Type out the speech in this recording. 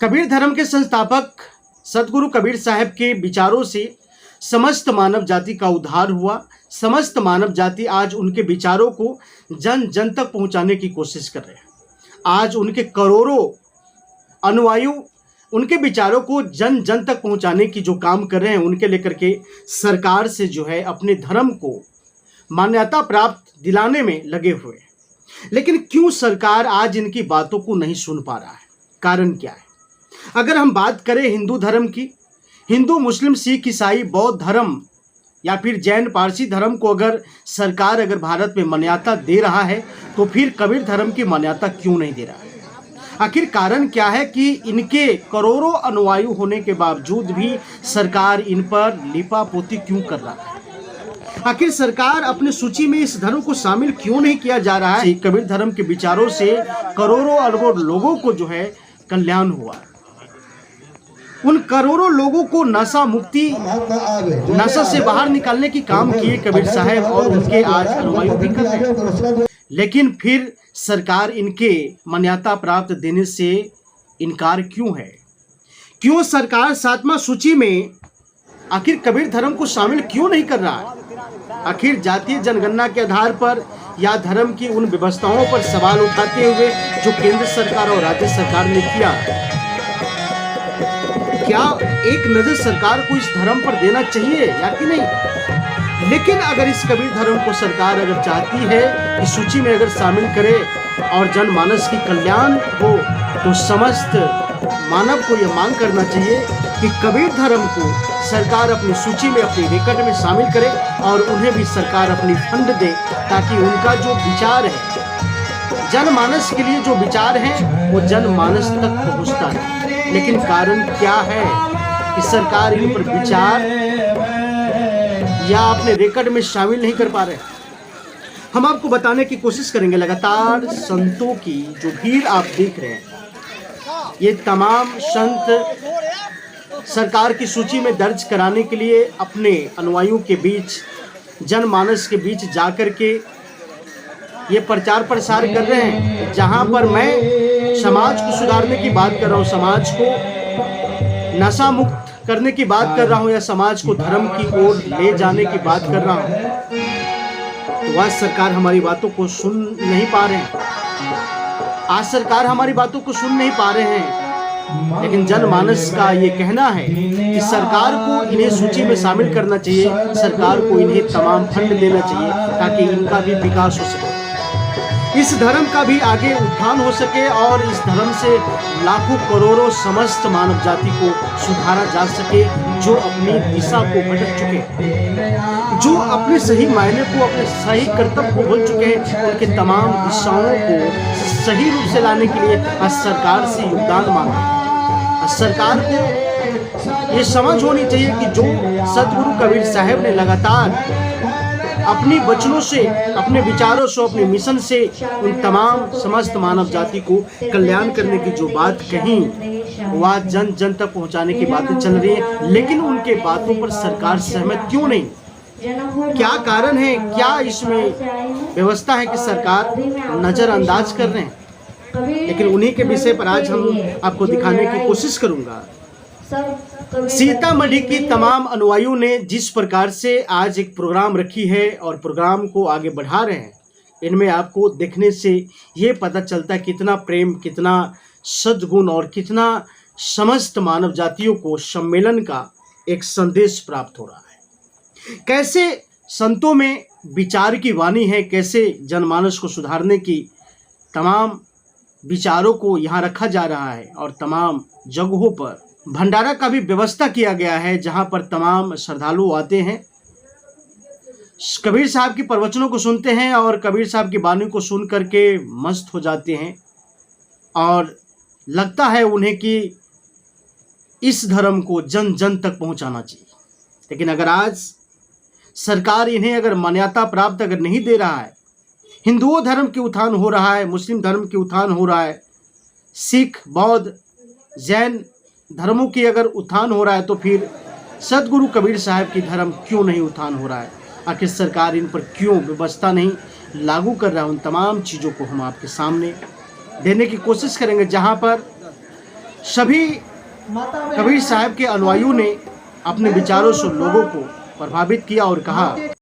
कबीर धर्म के संस्थापक सतगुरु कबीर साहब के विचारों से समस्त मानव जाति का उद्धार हुआ। समस्त मानव जाति आज उनके विचारों को जन जन तक पहुंचाने की कोशिश कर रहे हैं। आज उनके करोड़ों अनुयायी उनके विचारों को जन जन तक पहुंचाने की जो काम कर रहे हैं, उनके लेकर के सरकार से जो है अपने धर्म को मान्यता प्राप्त दिलाने में लगे हुए हैं। लेकिन क्यों सरकार आज इनकी बातों को नहीं सुन पा रहा है? कारण क्या है? अगर हम बात करें हिंदू धर्म की, हिंदू मुस्लिम सिख ईसाई बौद्ध धर्म या फिर जैन पारसी धर्म को अगर सरकार भारत में मान्यता दे रहा है, तो फिर कबीर धर्म की मान्यता क्यों नहीं दे रहा है? आखिर कारण क्या है कि इनके करोड़ों अनुयायी होने के बावजूद भी सरकार इन पर लिपापोती क्यों कर रहा है? आखिर सरकार अपनी सूची में इस धर्म को शामिल क्यों नहीं किया जा रहा है? कबीर धर्म के विचारों से करोड़ों अरबों लोगों को जो है कल्याण हुआ। उन करोड़ों लोगों को नशा मुक्ति, नशा से बाहर निकालने की काम किए कबीर साहब और उनके आज अनुयायी भी कर रहे हैं। लेकिन फिर सरकार इनके मान्यता प्राप्त देने से इनकार क्यों है? क्यों सरकार 7वां सूची में आखिर कबीर धर्म को शामिल क्यों नहीं कर रहा है? आखिर जातीय जनगणना के आधार पर या धर्म की उन व्यवस्थाओं पर सवाल उठाते हुए जो केंद्र सरकार और राज्य सरकार ने किया, क्या एक नजर सरकार को इस धर्म पर देना चाहिए या कि नहीं? लेकिन अगर इस कबीर धर्म को सरकार चाहती है कि सूची में शामिल करे और जनमानस की कल्याण हो, तो समस्त मानव को यह मांग करना चाहिए कि कबीर धर्म को सरकार अपनी सूची में, अपने रिकॉर्ड में शामिल करे और उन्हें भी सरकार अपनी फंड दे, ताकि उनका जो विचार है, जनमानस के लिए जो विचार है, वो जनमानस तक पहुंचता है। लेकिन कारण क्या है कि सरकार इन पर विचार या अपने रिकॉर्ड में शामिल नहीं कर पा रहे? हम आपको बताने की कोशिश करेंगे। लगातार संतों की जो भीड़ आप देख रहे हैं, ये तमाम संत सरकार की सूची में दर्ज कराने के लिए अपने अनुयायियों के बीच, जनमानस के बीच जाकर के ये प्रचार प्रसार कर रहे हैं। जहां पर मैं समाज को सुधारने की बात कर रहा हूं, समाज को नशा मुक्त करने की बात कर रहा हूं, या समाज को धर्म की ओर ले जाने की बात कर रहा हूं, तो आज सरकार हमारी बातों को सुन नहीं पा रहे हैं। आज सरकार हमारी बातों को सुन नहीं पा रहे हैं। लेकिन जनमानस का ये कहना है कि सरकार को इन्हें सूची में शामिल करना चाहिए, सरकार को इन्हें तमाम फंड देना चाहिए, ताकि इनका भी विकास हो सके, इस धर्म का भी आगे उत्थान हो सके और इस धर्म से लाखों करोड़ों समस्त मानव जाति को सुधारा जा सके, जो अपनी दिशा को भटक चुके, जो अपने सही मायने को, अपने सही कर्तव्य को भूल चुके हैं, उनके तमाम दिशाओं को सही रूप से लाने के लिए आज सरकार से योगदान मांगा। सरकार को ये समझ होनी चाहिए कि जो सतगुरु कबीर साहब ने लगातार अपनी वचनों से, अपने विचारों से, अपने मिशन से उन तमाम समस्त मानव जाति को कल्याण करने की जो बात कही, वह जन जन तक पहुंचाने की बातें चल रही है। लेकिन उनके बातों पर सरकार सहमत क्यों नहीं? क्या कारण है? क्या इसमें व्यवस्था है कि सरकार नजरअंदाज कर रहे हैं? लेकिन उन्हीं के विषय पर आज हम आपको दिखाने की कोशिश करूंगा। सीतामढ़ी की तमाम अनुयायियों ने जिस प्रकार से आज एक प्रोग्राम रखी है और प्रोग्राम को आगे बढ़ा रहे हैं, इनमें आपको देखने से ये पता चलता है कितना प्रेम, कितना सद्गुण और कितना समस्त मानव जातियों को सम्मेलन का एक संदेश प्राप्त हो रहा है। कैसे संतों में विचार की वाणी है, कैसे जनमानस को सुधारने की तमाम विचारों को यहाँ रखा जा रहा है और तमाम जगहों पर भंडारा का भी व्यवस्था किया गया है, जहां पर तमाम श्रद्धालु आते हैं, कबीर साहब की प्रवचनों को सुनते हैं और कबीर साहब की वाणी को सुन करके मस्त हो जाते हैं और लगता है उन्हें कि इस धर्म को जन जन तक पहुंचाना चाहिए। लेकिन अगर आज सरकार इन्हें मान्यता प्राप्त नहीं दे रहा है, हिंदुओं धर्म के उत्थान हो रहा है, मुस्लिम धर्म के उत्थान हो रहा है, सिख, बौद्ध, जैन धर्मों की उत्थान हो रहा है, तो फिर सतगुरु कबीर साहब की धर्म क्यों नहीं उत्थान हो रहा है? आखिर सरकार इन पर क्यों व्यवस्था नहीं लागू कर रहा है? उन तमाम चीज़ों को हम आपके सामने देने की कोशिश करेंगे, जहां पर सभी कबीर साहब के अनुयायियों ने अपने विचारों से लोगों को प्रभावित किया और कहा